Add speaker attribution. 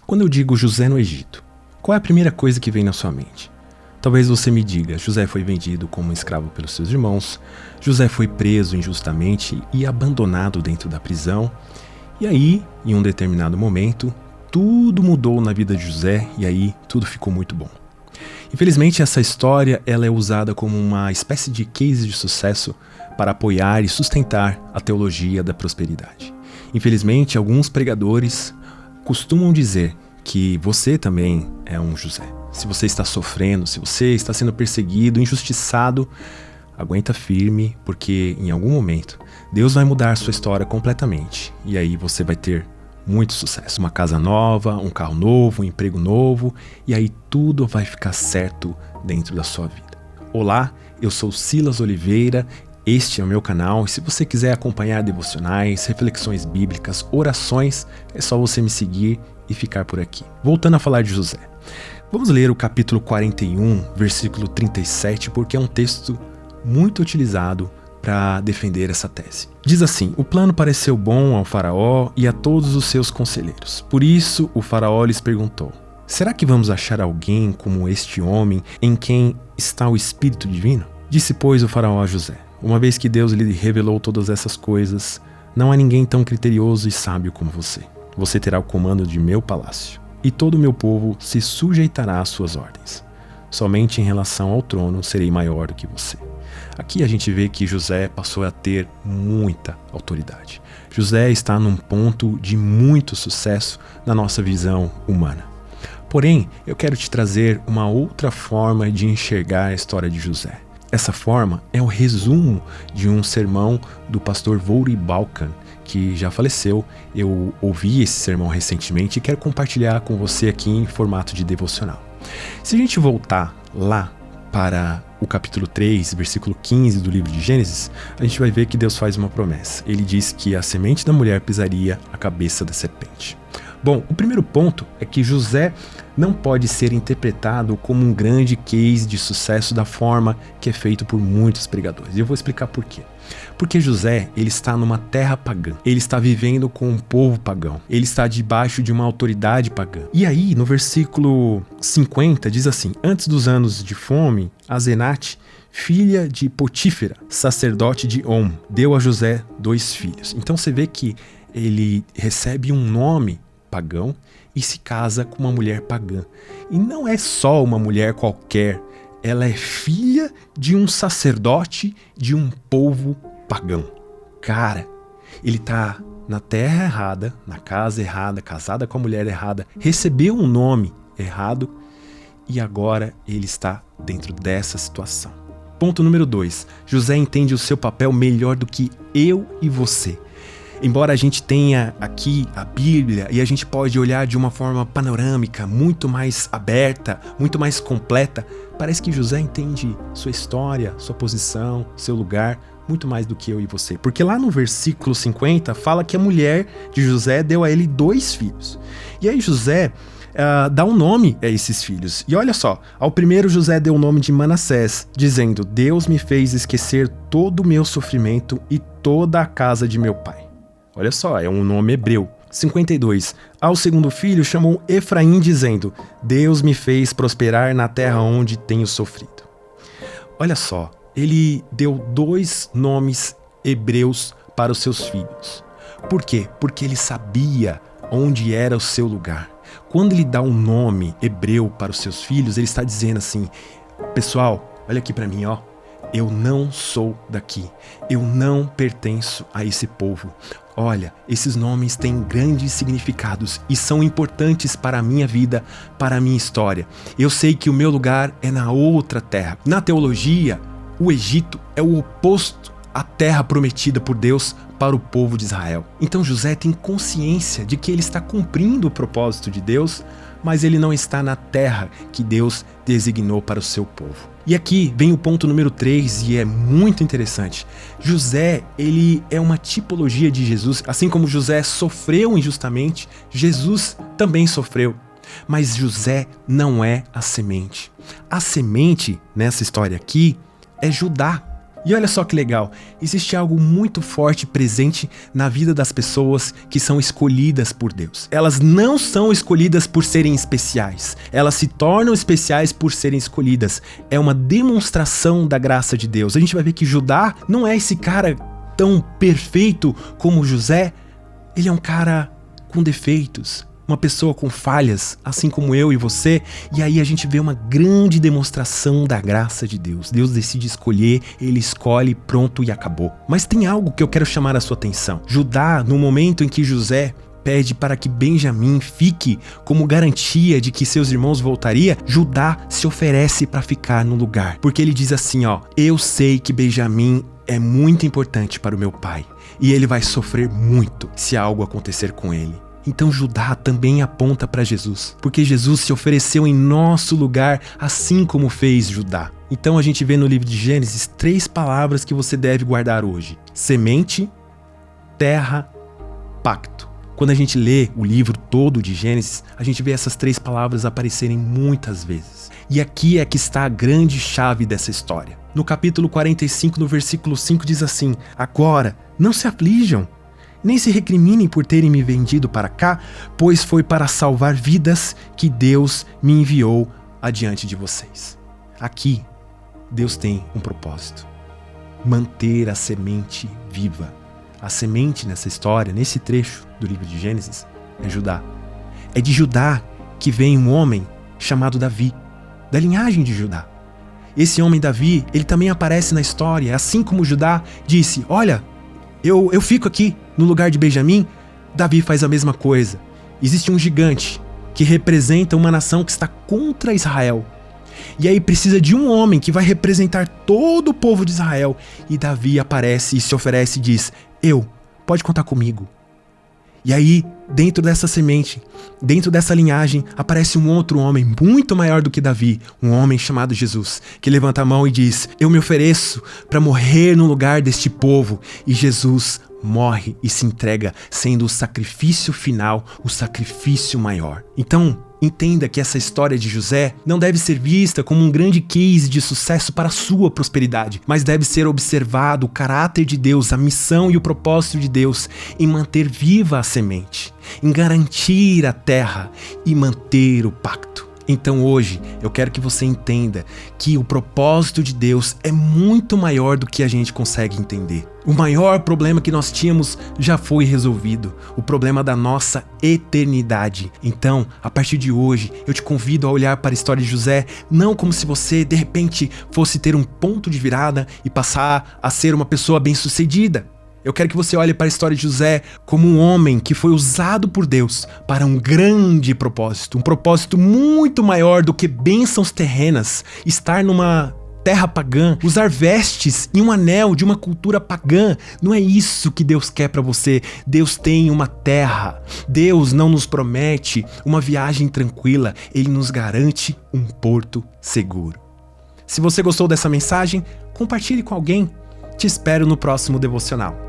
Speaker 1: Quando eu digo José no Egito, qual é a primeira coisa que vem na sua mente? Talvez você me diga, José foi vendido como escravo pelos seus irmãos, José foi preso injustamente e abandonado dentro da prisão, e aí, em um determinado momento, tudo mudou na vida de José e aí tudo ficou muito bom. Infelizmente, essa história ela é usada como uma espécie de case de sucesso para apoiar e sustentar a teologia da prosperidade. Infelizmente, alguns pregadores costumam dizer que você também é um José. Se você está sofrendo, se você está sendo perseguido, injustiçado, aguenta firme, porque em algum momento Deus vai mudar sua história completamente. E aí você vai ter muito sucesso. Uma casa nova, um carro novo, um emprego novo, e aí tudo vai ficar certo dentro da sua vida. Olá, eu sou Silas Oliveira, este é o meu canal, e se você quiser acompanhar devocionais, reflexões bíblicas, orações, é só você me seguir e ficar por aqui. Voltando a falar de José. Vamos ler o capítulo 41, versículo 37, porque é um texto muito utilizado para defender essa tese. Diz assim: o plano pareceu bom ao faraó e a todos os seus conselheiros. Por isso o faraó lhes perguntou: será que vamos achar alguém como este homem em quem está o Espírito Divino? Disse, pois, o faraó a José: uma vez que Deus lhe revelou todas essas coisas, não há ninguém tão criterioso e sábio como você. Você terá o comando de meu palácio, e todo o meu povo se sujeitará às suas ordens. Somente em relação ao trono serei maior do que você. Aqui a gente vê que José passou a ter muita autoridade. José está num ponto de muito sucesso na nossa visão humana. Porém, eu quero te trazer uma outra forma de enxergar a história de José. Essa forma é o resumo de um sermão do pastor Vouri Balkan, que já faleceu. Eu ouvi esse sermão recentemente e quero compartilhar com você aqui em formato de devocional. Se a gente voltar lá para o capítulo 3, versículo 15 do livro de Gênesis, a gente vai ver que Deus faz uma promessa. Ele diz que a semente da mulher pisaria a cabeça da serpente. Bom, o primeiro ponto é que José não pode ser interpretado como um grande case de sucesso da forma que é feito por muitos pregadores. E eu vou explicar por quê. Porque José, ele está numa terra pagã. Ele está vivendo com um povo pagão. Ele está debaixo de uma autoridade pagã. E aí, no versículo 50, diz assim: antes dos anos de fome, Asenate, filha de Potífera, sacerdote de On, deu a José 2 filhos. Então você vê que ele recebe um nome pagão e se casa com uma mulher pagã. E não é só uma mulher qualquer, ela é filha de um sacerdote de um povo pagão. Cara, ele tá na terra errada, na casa errada, casada com a mulher errada, recebeu um nome errado e agora ele está dentro dessa situação. Ponto número 2. José entende o seu papel melhor do que eu e você. Embora a gente tenha aqui a Bíblia e a gente pode olhar de uma forma panorâmica, muito mais aberta, muito mais completa, parece que José entende sua história, sua posição, seu lugar, muito mais do que eu e você. Porque lá no versículo 50 fala que a mulher de José deu a ele 2 filhos. E aí José dá um nome a esses filhos. E olha só, ao primeiro José deu o nome de Manassés, dizendo: Deus me fez esquecer todo o meu sofrimento e toda a casa de meu pai. Olha só, é um nome hebreu. 52. Ao segundo filho chamou Efraim, dizendo: Deus me fez prosperar na terra onde tenho sofrido. Olha só, ele deu 2 nomes hebreus para os seus filhos. Por quê? Porque ele sabia onde era o seu lugar. Quando ele dá um nome hebreu para os seus filhos, ele está dizendo assim: pessoal, olha aqui para mim, ó. Eu não sou daqui. Eu não pertenço a esse povo. Olha, esses nomes têm grandes significados e são importantes para a minha vida, para a minha história. Eu sei que o meu lugar é na outra terra. Na teologia, o Egito é o oposto à terra prometida por Deus para o povo de Israel. Então José tem consciência de que ele está cumprindo o propósito de Deus, mas ele não está na terra que Deus designou para o seu povo. E aqui vem o ponto número 3 e é muito interessante. José, ele é uma tipologia de Jesus. Assim como José sofreu injustamente, Jesus também sofreu. Mas José não é a semente. A semente, nessa história aqui, é Judá. E olha só que legal, existe algo muito forte presente na vida das pessoas que são escolhidas por Deus. Elas não são escolhidas por serem especiais, elas se tornam especiais por serem escolhidas. É uma demonstração da graça de Deus. A gente vai ver que Judá não é esse cara tão perfeito como José, ele é um cara com defeitos, uma pessoa com falhas, assim como eu e você, e aí a gente vê uma grande demonstração da graça de Deus. Deus decide escolher, ele escolhe, pronto e acabou. Mas tem algo que eu quero chamar a sua atenção. Judá, no momento em que José pede para que Benjamim fique como garantia de que seus irmãos voltariam, Judá se oferece para ficar no lugar, porque ele diz assim, eu sei que Benjamim é muito importante para o meu pai, e ele vai sofrer muito se algo acontecer com ele. Então Judá também aponta para Jesus, porque Jesus se ofereceu em nosso lugar, assim como fez Judá. Então a gente vê no livro de Gênesis 3 palavras que você deve guardar hoje: semente, terra, pacto. Quando a gente lê o livro todo de Gênesis, a gente vê essas 3 palavras aparecerem muitas vezes. E aqui é que está a grande chave dessa história. No capítulo 45, no versículo 5, diz assim: agora, não se aflijam, nem se recriminem por terem me vendido para cá, pois foi para salvar vidas que Deus me enviou adiante de vocês. Aqui, Deus tem um propósito: manter a semente viva. A semente nessa história, nesse trecho do livro de Gênesis, é Judá. É de Judá que vem um homem chamado Davi, da linhagem de Judá. Esse homem Davi, ele também aparece na história, assim como Judá disse: olha, eu fico aqui no lugar de Benjamim. Davi faz a mesma coisa. Existe um gigante que representa uma nação que está contra Israel. E aí precisa de um homem que vai representar todo o povo de Israel. E Davi aparece e se oferece e diz: pode contar comigo. E aí, dentro dessa semente, dentro dessa linhagem, aparece um outro homem muito maior do que Davi, um homem chamado Jesus, que levanta a mão e diz: eu me ofereço para morrer no lugar deste povo. E Jesus morre e se entrega, sendo o sacrifício final, o sacrifício maior. Então, entenda que essa história de José não deve ser vista como um grande case de sucesso para a sua prosperidade, mas deve ser observado o caráter de Deus, a missão e o propósito de Deus em manter viva a semente, em garantir a terra e manter o pacto. Então hoje eu quero que você entenda que o propósito de Deus é muito maior do que a gente consegue entender. O maior problema que nós tínhamos já foi resolvido, o problema da nossa eternidade. Então, a partir de hoje, eu te convido a olhar para a história de José não como se você, de repente, fosse ter um ponto de virada e passar a ser uma pessoa bem-sucedida. Eu quero que você olhe para a história de José como um homem que foi usado por Deus para um grande propósito, um propósito muito maior do que bênçãos terrenas, estar numa terra pagã, usar vestes e um anel de uma cultura pagã. Não é isso que Deus quer para você. Deus tem uma terra. Deus não nos promete uma viagem tranquila, Ele nos garante um porto seguro. Se você gostou dessa mensagem, compartilhe com alguém. Te espero no próximo devocional.